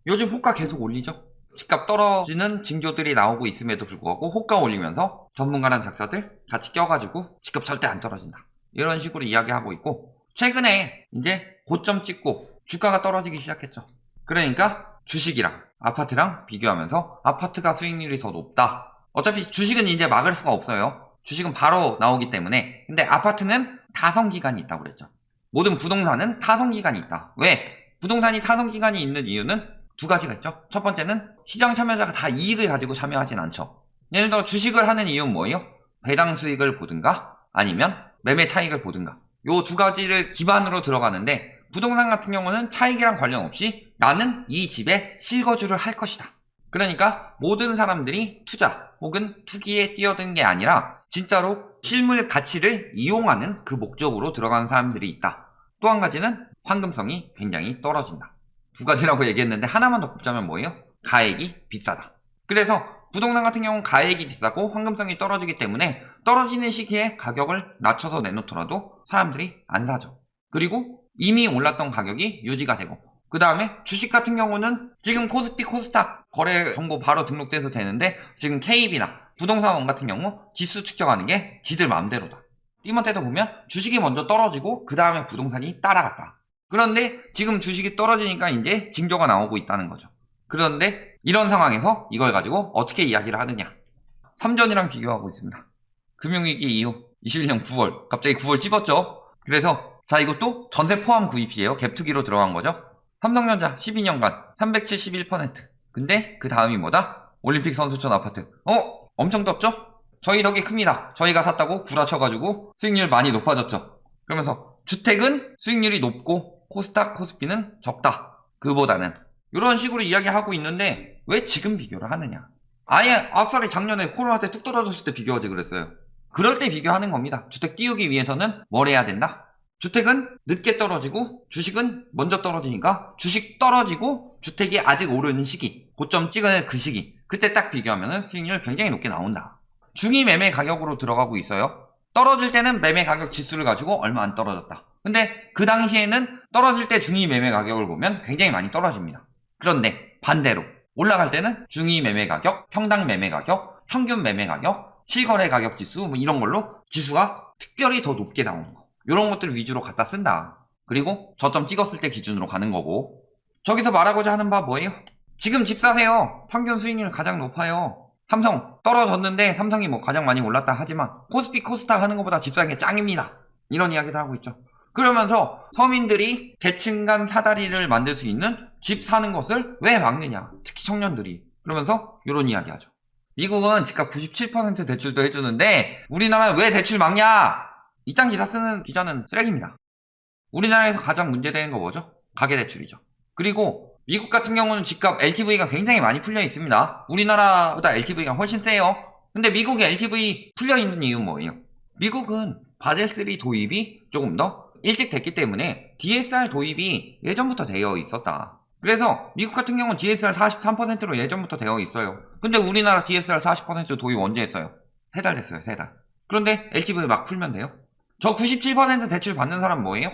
요즘 호가 계속 올리죠. 집값 떨어지는 징조들이 나오고 있음에도 불구하고 호가 올리면서 전문가란 작자들 같이 껴가지고 집값 절대 안 떨어진다, 이런 식으로 이야기하고 있고, 최근에 이제 고점 찍고 주가가 떨어지기 시작했죠. 그러니까 주식이랑 아파트랑 비교하면서 아파트가 수익률이 더 높다. 어차피 주식은 이제 막을 수가 없어요. 주식은 바로 나오기 때문에. 근데 아파트는 타성기간이 있다고 그랬죠. 모든 부동산은 타성기간이 있다. 왜? 부동산이 타성기간이 있는 이유는 두 가지가 있죠. 첫 번째는 시장 참여자가 다 이익을 가지고 참여하진 않죠. 예를 들어 주식을 하는 이유는 뭐예요? 배당 수익을 보든가 아니면 매매 차익을 보든가, 요 두 가지를 기반으로 들어가는데, 부동산 같은 경우는 차익이랑 관련 없이 나는 이 집에 실거주를 할 것이다. 그러니까 모든 사람들이 투자 혹은 투기에 뛰어든 게 아니라 진짜로 실물 가치를 이용하는 그 목적으로 들어가는 사람들이 있다. 또 한 가지는 황금성이 굉장히 떨어진다. 두 가지라고 얘기했는데 하나만 더 꼽자면 뭐예요? 가액이 비싸다. 그래서 부동산 같은 경우는 가액이 비싸고 황금성이 떨어지기 때문에 떨어지는 시기에 가격을 낮춰서 내놓더라도 사람들이 안 사죠. 그리고 이미 올랐던 가격이 유지가 되고, 그 다음에 주식 같은 경우는 지금 코스피, 코스닥 거래 정보 바로 등록돼서 되는데, 지금 KB나 부동산원 같은 경우 지수 측정하는 게 지들 마음대로다. 이번 때도 보면 주식이 먼저 떨어지고 그 다음에 부동산이 따라갔다. 그런데 지금 주식이 떨어지니까 이제 징조가 나오고 있다는 거죠. 그런데 이런 상황에서 이걸 가지고 어떻게 이야기를 하느냐. 3전이랑 비교하고 있습니다. 금융위기 이후 21년 9월, 갑자기 9월 찝었죠. 그래서 자, 이것도 전세 포함 구입이에요. 갭투기로 들어간 거죠. 삼성전자 12년간 371%. 근데 그 다음이 뭐다? 올림픽 선수촌 아파트. 엄청 떴죠? 저희 덕이 큽니다. 저희가 샀다고 구라쳐가지고 수익률 많이 높아졌죠. 그러면서 주택은 수익률이 높고 코스닥, 코스피는 적다. 그보다는. 이런 식으로 이야기하고 있는데 왜 지금 비교를 하느냐. 아예 앞살이 작년에 코로나 때 뚝 떨어졌을 때 비교하지 그랬어요. 그럴 때 비교하는 겁니다. 주택 띄우기 위해서는 뭘 해야 된다? 주택은 늦게 떨어지고 주식은 먼저 떨어지니까 주식 떨어지고 주택이 아직 오르는 시기, 고점 찍은 그 시기, 그때 딱 비교하면 수익률 굉장히 높게 나온다. 중위 매매 가격으로 들어가고 있어요. 떨어질 때는 매매 가격 지수를 가지고 얼마 안 떨어졌다. 근데 그 당시에는 떨어질 때 중위 매매 가격을 보면 굉장히 많이 떨어집니다. 그런데 반대로 올라갈 때는 중위 매매 가격, 평당 매매 가격, 평균 매매 가격, 실거래 가격 지수 뭐 이런 걸로 지수가 특별히 더 높게 나오는 거. 이런 것들 위주로 갖다 쓴다. 그리고 저점 찍었을 때 기준으로 가는 거고. 저기서 말하고자 하는 바 뭐예요? 지금 집 사세요. 평균 수익률 가장 높아요. 삼성 떨어졌는데 삼성이 뭐 가장 많이 올랐다 하지만 코스피, 코스닥 하는 것보다 집 사는 게 짱입니다. 이런 이야기도 하고 있죠. 그러면서 서민들이 계층 간 사다리를 만들 수 있는 집 사는 것을 왜 막느냐. 특히 청년들이. 그러면서 이런 이야기 하죠. 미국은 집값 97% 대출도 해주는데 우리나라는 왜 대출 막냐? 이딴 기사 쓰는 기자는 쓰레기입니다. 우리나라에서 가장 문제되는 거 뭐죠? 가계대출이죠. 그리고 미국 같은 경우는 집값 LTV가 굉장히 많이 풀려 있습니다. 우리나라보다 LTV가 훨씬 세요. 근데 미국의 LTV 풀려 있는 이유는 뭐예요? 미국은 바젤3 도입이 조금 더 일찍 됐기 때문에 DSR 도입이 예전부터 되어 있었다. 그래서 미국 같은 경우는 DSR 43%로 예전부터 되어 있어요. 근데 우리나라 DSR 40% 도입 언제 했어요? 3달 됐어요, 3달. 그런데 LTV 막 풀면 돼요? 저 97% 대출 받는 사람 뭐예요?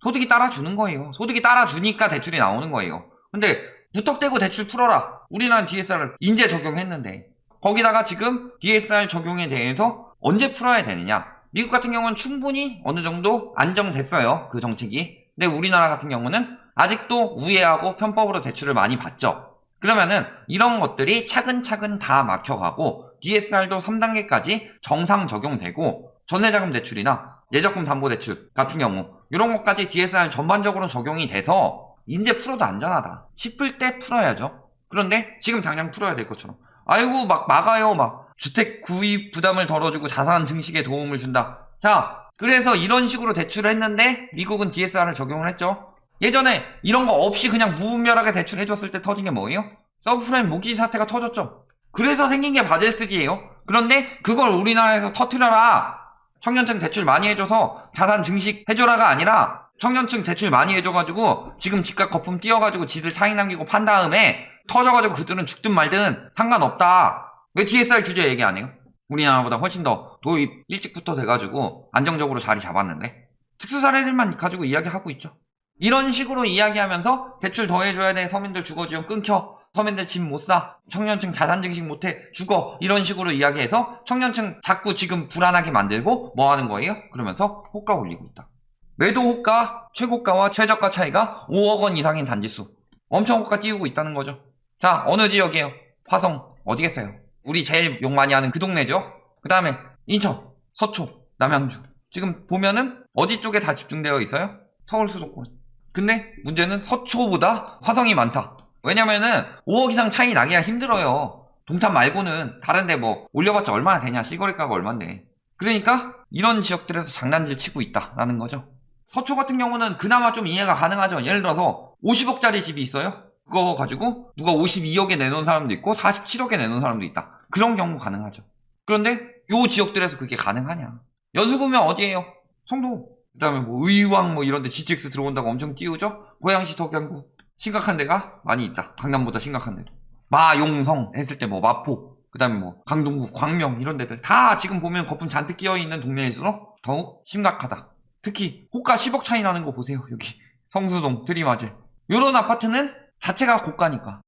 소득이 따라주는 거예요. 소득이 따라주니까 대출이 나오는 거예요. 근데 무턱대고 대출 풀어라. 우리나라는 DSR을 인제 적용했는데 거기다가 지금 DSR 적용에 대해서 언제 풀어야 되느냐. 미국 같은 경우는 충분히 어느 정도 안정됐어요. 그 정책이. 근데 우리나라 같은 경우는 아직도 우회하고 편법으로 대출을 많이 받죠. 그러면은 이런 것들이 차근차근 다 막혀가고 DSR도 3단계까지 정상 적용되고 전세자금 대출이나 예적금 담보대출 같은 경우 이런 것까지 DSR 전반적으로 적용이 돼서 이제 풀어도 안전하다 싶을 때 풀어야죠. 그런데 지금 당장 풀어야 될 것처럼 아이고 막 막아요. 막 주택 구입 부담을 덜어주고 자산 증식에 도움을 준다. 자, 그래서 이런 식으로 대출을 했는데 미국은 DSR을 적용을 했죠. 예전에 이런 거 없이 그냥 무분별하게 대출해줬을 때 터진 게 뭐예요? 서브프라임 모기지 사태가 터졌죠. 그래서 생긴 게 바젤3예요. 그런데 그걸 우리나라에서 터트려라. 청년층 대출 많이 해줘서 자산 증식 해줘라가 아니라 청년층 대출 많이 해줘가지고 지금 집값 거품 띄워가지고 지들 차익 남기고 판 다음에 터져가지고 그들은 죽든 말든 상관없다. 왜 DSR 규제 얘기 안 해요? 우리나라보다 훨씬 더 도입 일찍부터 돼가지고 안정적으로 자리 잡았는데 특수 사례들만 가지고 이야기하고 있죠. 이런 식으로 이야기하면서 대출 더 해줘야 돼. 서민들 주거지원 끊겨. 서민들 집 못 사. 청년층 자산 증식 못해. 죽어. 이런 식으로 이야기해서 청년층 자꾸 지금 불안하게 만들고 뭐 하는 거예요? 그러면서 호가 올리고 있다. 매도 호가, 최고가와 최저가 차이가 5억 원 이상인 단지수. 엄청 호가 띄우고 있다는 거죠. 자, 어느 지역이에요? 화성. 어디겠어요? 우리 제일 욕 많이 하는 그 동네죠. 그 다음에 인천, 서초, 남양주. 지금 보면은 어디 쪽에 다 집중되어 있어요? 서울 수도권. 근데 문제는 서초보다 화성이 많다. 왜냐면은 5억 이상 차이 나기가 힘들어요. 동탄 말고는 다른데 뭐 올려봤자 얼마나 되냐. 시거래가가 얼만데. 그러니까 이런 지역들에서 장난질 치고 있다라는 거죠. 서초 같은 경우는 그나마 좀 이해가 가능하죠. 예를 들어서 50억짜리 집이 있어요. 그거 가지고 누가 52억에 내놓은 사람도 있고 47억에 내놓은 사람도 있다. 그런 경우 가능하죠. 그런데 요 지역들에서 그게 가능하냐. 연수구면 어디예요? 성도. 그 다음에 뭐 의왕 뭐 이런데 GTX 들어온다고 엄청 띄우죠. 고양시, 덕양구. 심각한 데가 많이 있다. 강남보다 심각한 데도. 마용성 했을 때 뭐 마포, 그 다음에 뭐 강동구, 광명 이런 데들 다 지금 보면 거품 잔뜩 끼어있는 동네일수록 더욱 심각하다. 특히 호가 10억 차이 나는 거 보세요. 여기 성수동, 드림아재. 요런 아파트는 자체가 고가니까.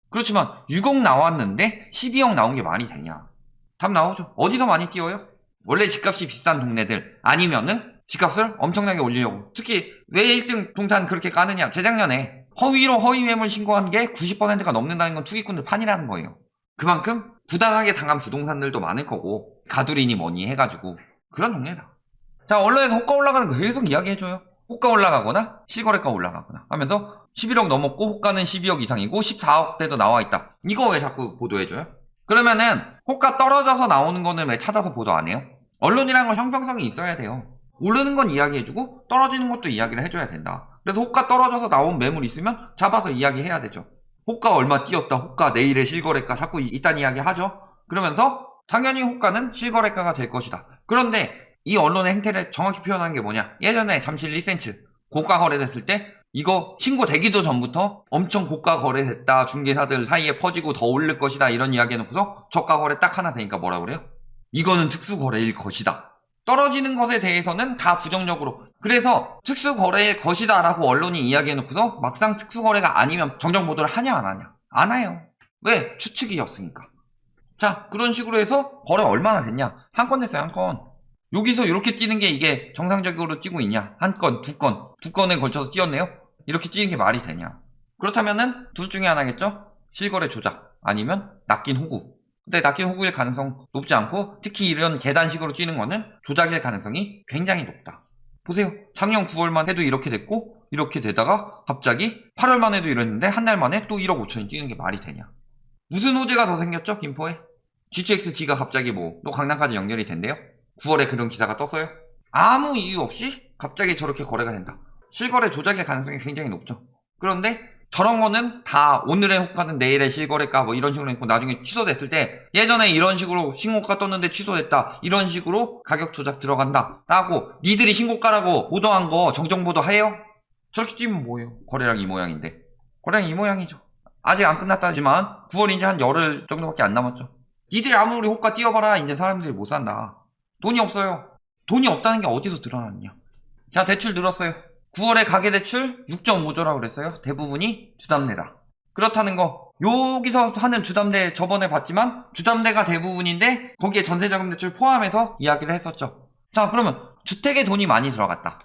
그렇지만 6억 나왔는데 12억 나온 게 말이 되냐. 답 나오죠. 어디서 많이 띄워요? 원래 집값이 비싼 동네들 아니면은 집값을 엄청나게 올리려고. 특히 왜 1등 동탄 그렇게 까느냐. 재작년에 허위로 허위 매물 신고한 게 90%가 넘는다는 건 투기꾼들 판이라는 거예요. 그만큼 부당하게 당한 부동산들도 많을 거고 가두리니 뭐니 해가지고 그런 동네다. 자, 언론에서 호가 올라가는 거 계속 이야기해줘요. 호가 올라가거나 실거래가 올라가거나 하면서 11억 넘었고 호가는 12억 이상이고 14억대도 나와있다. 이거 왜 자꾸 보도해줘요? 그러면은 호가 떨어져서 나오는 거는 왜 찾아서 보도 안 해요? 언론이라는 건 형평성이 있어야 돼요. 오르는 건 이야기해주고 떨어지는 것도 이야기를 해줘야 된다. 그래서 호가 떨어져서 나온 매물 있으면 잡아서 이야기해야 되죠. 호가 얼마 뛰었다. 호가 내일의 실거래가 자꾸 이딴 이야기 하죠. 그러면서 당연히 호가는 실거래가가 될 것이다. 그런데 이 언론의 행태를 정확히 표현한 게 뭐냐. 예전에 잠실 1cm 고가 거래됐을 때 이거 신고되기도 전부터 엄청 고가 거래됐다. 중개사들 사이에 퍼지고 더 오를 것이다. 이런 이야기 해놓고서 저가 거래 딱 하나 되니까 뭐라 그래요? 이거는 특수거래일 것이다. 떨어지는 것에 대해서는 다 부정적으로. 그래서 특수거래일 것이다 라고 언론이 이야기해놓고서 막상 특수거래가 아니면 정정보도를 하냐 안 하냐. 안 해요. 왜? 추측이었으니까. 자, 그런 식으로 해서 거래 얼마나 됐냐. 한 건 됐어요. 한 건. 여기서 이렇게 뛰는 게 이게 정상적으로 뛰고 있냐. 한 건, 두 건에 걸쳐서 뛰었네요. 이렇게 뛰는 게 말이 되냐. 그렇다면은 둘 중에 하나겠죠. 실거래 조작 아니면 낚인 호구. 근데 낚인 호구일 가능성 높지 않고 특히 이런 계단식으로 뛰는 거는 조작일 가능성이 굉장히 높다. 보세요. 작년 9월만 해도 이렇게 됐고 이렇게 되다가 갑자기 8월만 해도 이랬는데 한 달 만에 또 1억 5천이 뛰는 게 말이 되냐. 무슨 호재가 더 생겼죠? 김포에? GTX-D가 갑자기 뭐 또 강남까지 연결이 된대요? 9월에 그런 기사가 떴어요? 아무 이유 없이 갑자기 저렇게 거래가 된다. 실거래 조작일 가능성이 굉장히 높죠. 그런데 저런 거는 다 오늘의 호가는 내일의 실거래가 뭐 이런 식으로 있고 나중에 취소됐을 때 예전에 이런 식으로 신고가 떴는데 취소됐다. 이런 식으로 가격 조작 들어간다. 라고 니들이 신고가라고 보도한 거 정정보도 해요? 저렇게 뛰면 뭐예요? 거래량 이 모양인데. 거래량 이 모양이죠. 아직 안 끝났다지만 9월 이제 한 열흘 정도밖에 안 남았죠. 니들이 아무리 호가 띄워봐라 이제 사람들이 못 산다. 돈이 없어요. 돈이 없다는 게 어디서 드러났냐. 자, 대출 늘었어요. 9월에 가계대출 6.5조라고 그랬어요. 대부분이 주담대다. 그렇다는 거. 여기서 하는 주담대 저번에 봤지만 주담대가 대부분인데 거기에 전세자금 대출 포함해서 이야기를 했었죠. 자, 그러면 주택에 돈이 많이 들어갔다.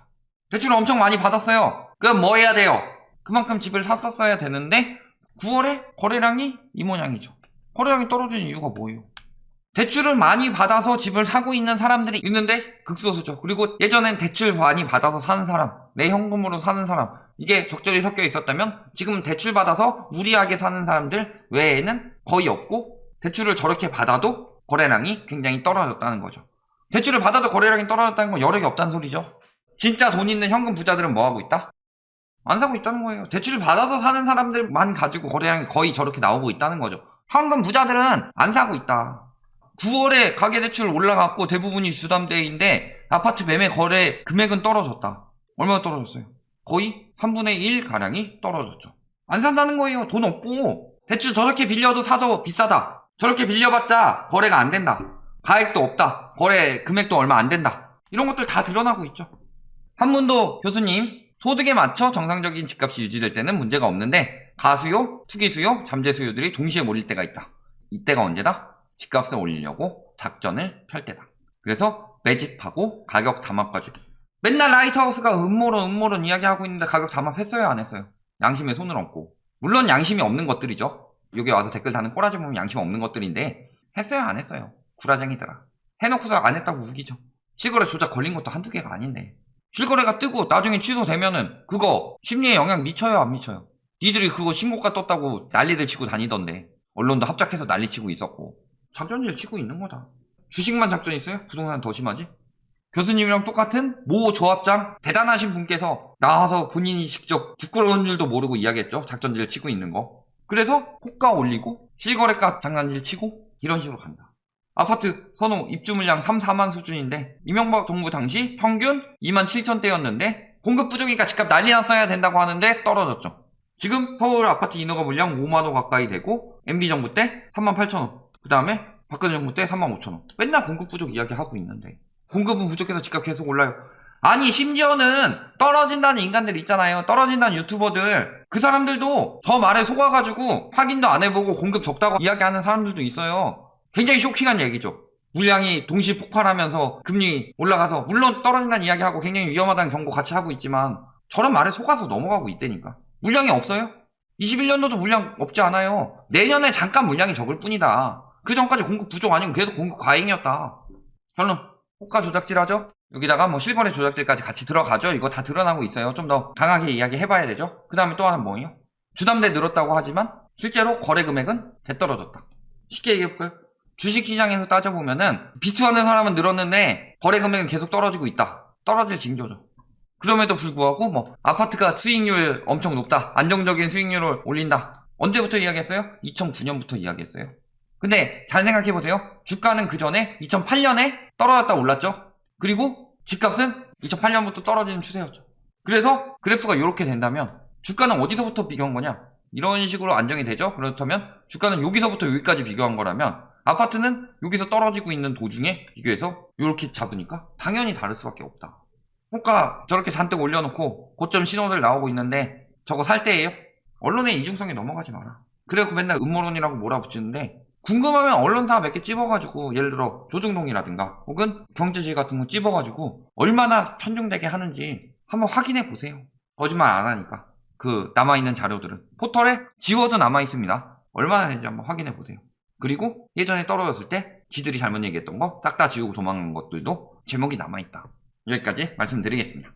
대출을 엄청 많이 받았어요. 그럼 뭐 해야 돼요? 그만큼 집을 샀었어야 되는데 9월에 거래량이 이 모양이죠. 거래량이 떨어지는 이유가 뭐예요? 대출을 많이 받아서 집을 사고 있는 사람들이 있는데 극소수죠. 그리고 예전엔 대출 많이 받아서 사는 사람, 내 현금으로 사는 사람, 이게 적절히 섞여 있었다면 지금 대출 받아서 무리하게 사는 사람들 외에는 거의 없고 대출을 저렇게 받아도 거래량이 굉장히 떨어졌다는 거죠. 대출을 받아도 거래량이 떨어졌다는 건 여력이 없다는 소리죠. 진짜 돈 있는 현금 부자들은 뭐 하고 있다? 안 사고 있다는 거예요. 대출을 받아서 사는 사람들만 가지고 거래량이 거의 저렇게 나오고 있다는 거죠. 현금 부자들은 안 사고 있다. 9월에 가계대출 올라갔고 대부분이 주담대인데 아파트 매매 거래 금액은 떨어졌다. 얼마나 떨어졌어요? 거의 3분의 1 가량이 떨어졌죠. 안 산다는 거예요. 돈 없고. 대출 저렇게 빌려도 사서 비싸다. 저렇게 빌려봤자 거래가 안 된다. 가액도 없다. 거래 금액도 얼마 안 된다. 이런 것들 다 드러나고 있죠. 한문도 교수님 소득에 맞춰 정상적인 집값이 유지될 때는 문제가 없는데 가수요, 투기수요, 잠재수요들이 동시에 몰릴 때가 있다. 이때가 언제다? 집값을 올리려고 작전을 펼 때다. 그래서 매집하고 가격 담합가지고 맨날 라이트하우스가 음모론 이야기하고 있는데 가격 담합했어요 안 했어요? 양심에 손을 얹고. 물론 양심이 없는 것들이죠. 여기 와서 댓글 다는 꼬라지 보면 양심 없는 것들인데 했어요 안 했어요? 구라쟁이들아. 해놓고서 안 했다고 우기죠. 실거래 조작 걸린 것도 한두 개가 아닌데. 실거래가 뜨고 나중에 취소되면은 그거 심리에 영향 미쳐요 안 미쳐요? 니들이 그거 신고가 떴다고 난리들 치고 다니던데 언론도 합작해서 난리치고 있었고 작전질 치고 있는 거다. 주식만 작전 있어요? 부동산 더 심하지? 교수님이랑 똑같은 모 조합장 대단하신 분께서 나와서 본인이 직접 부끄러운 줄도 모르고 이야기했죠. 작전질 치고 있는 거. 그래서 호가 올리고 실거래가 장난질 치고 이런 식으로 간다. 아파트 선호 입주 물량 3, 4만 수준인데 이명박 정부 당시 평균 2만 7천 대였는데 공급 부족이니까 집값 난리 났어야 된다고 하는데 떨어졌죠. 지금 서울 아파트 인허가 물량 5만 호 가까이 되고 MB 정부 때 3만 8천 원, 그 다음에 박근혜 정부 때 3만 5천 원. 맨날 공급 부족 이야기하고 있는데 공급은 부족해서 집값 계속 올라요. 아니 심지어는 떨어진다는 인간들 있잖아요. 떨어진다는 유튜버들. 그 사람들도 저 말에 속아가지고 확인도 안 해보고 공급 적다고 이야기하는 사람들도 있어요. 굉장히 쇼킹한 얘기죠. 물량이 동시 폭발하면서 금리 올라가서 물론 떨어진다는 이야기하고 굉장히 위험하다는 경고 같이 하고 있지만 저런 말에 속아서 넘어가고 있다니까. 물량이 없어요? 21년도도 물량 없지 않아요. 내년에 잠깐 물량이 적을 뿐이다. 그 전까지 공급 부족 아니면 계속 공급 과잉이었다. 결론 호가 조작질하죠? 여기다가 뭐 실거래 조작들까지 같이 들어가죠. 이거 다 드러나고 있어요. 좀 더 강하게 이야기해봐야 되죠. 그 다음에 또 하나는 뭐예요? 주담대 늘었다고 하지만 실제로 거래 금액은 되떨어졌다. 쉽게 얘기해볼까요? 주식시장에서 따져보면은 비투하는 사람은 늘었는데 거래 금액은 계속 떨어지고 있다. 떨어질 징조죠. 그럼에도 불구하고 뭐 아파트가 수익률 엄청 높다. 안정적인 수익률을 올린다. 언제부터 이야기했어요? 2009년부터 이야기했어요. 근데 잘 생각해보세요. 주가는 그 전에 2008년에 떨어졌다 올랐죠. 그리고 집값은 2008년부터 떨어지는 추세였죠. 그래서 그래프가 이렇게 된다면 주가는 어디서부터 비교한 거냐? 이런 식으로 안정이 되죠. 그렇다면 주가는 여기서부터 여기까지 비교한 거라면 아파트는 여기서 떨어지고 있는 도중에 비교해서 이렇게 잡으니까 당연히 다를 수밖에 없다. 호가 저렇게 잔뜩 올려놓고 고점 신호들 나오고 있는데 저거 살 때예요? 언론의 이중성에 넘어가지 마라. 그래서 맨날 음모론이라고 몰아붙이는데 궁금하면 언론사 몇 개 찝어가지고 예를 들어 조중동이라든가 혹은 경제지 같은 거 찝어가지고 얼마나 편중되게 하는지 한번 확인해 보세요. 거짓말 안 하니까. 그 남아있는 자료들은 포털에 지워도 남아있습니다. 얼마나 되는지 한번 확인해 보세요. 그리고 예전에 떨어졌을 때 지들이 잘못 얘기했던 거 싹 다 지우고 도망간 것들도 제목이 남아있다. 여기까지 말씀드리겠습니다.